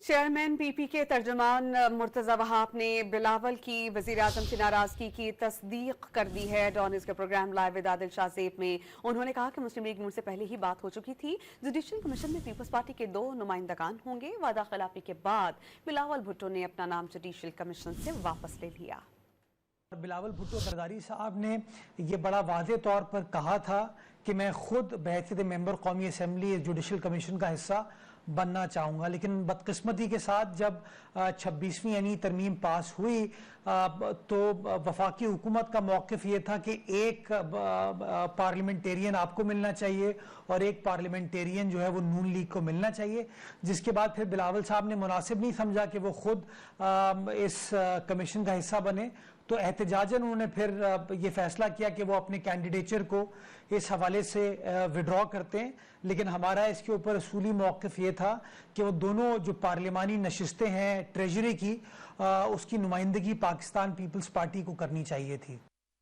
Chairman P پی کے ترجمان مرتضی وہاب نے بلاول کی وزیراعظم کی ناراضگی کی تصدیق کر دی ہے۔ ڈانس کے پروگرام لائیو ود عادل شاہ زیب میں انہوں نے کہا کہ مسلم لیگ نون سے پہلے ہی بات ہو چکی تھی۔ جوڈیشل کمیشن میں پیپلز پارٹی کے 2 نمائندگان ہوں گے۔ وعدہ خلافی کے بعد بلاول بھٹو نے اپنا نام جوڈیشل کمیشن سے واپس لے لیا۔ بلاول بھٹو زرداری صاحب نے یہ بڑا واضح طور پر کہا تھا کہ میں خود بحیثیت ممبر قومی اسمبلی جوڈیشل کمیشن کا حصہ بننا چاہوں گا، لیکن بدقسمتی کے ساتھ جب 26ویں یعنی ترمیم پاس ہوئی تو وفاقی حکومت کا موقف یہ تھا کہ ایک پارلیمنٹیرین آپ کو ملنا چاہیے اور ایک پارلیمنٹیرین جو ہے وہ نون لیگ کو ملنا چاہیے، جس کے بعد پھر بلاول صاحب نے مناسب نہیں سمجھا کہ وہ خود اس کمیشن کا حصہ بنے، تو احتجاجاً انہوں نے پھر یہ فیصلہ کیا کہ وہ اپنے کینڈیڈیچر کو اس حوالے سے وڈرا کرتے ہیں۔ لیکن ہمارا اس کے اوپر اصولی موقف یہ تھا کہ وہ دونوں جو پارلیمانی نشستیں ہیں ٹریجری کی، اس کی نمائندگی پاکستان پیپلز پارٹی کو کرنی چاہیے تھی۔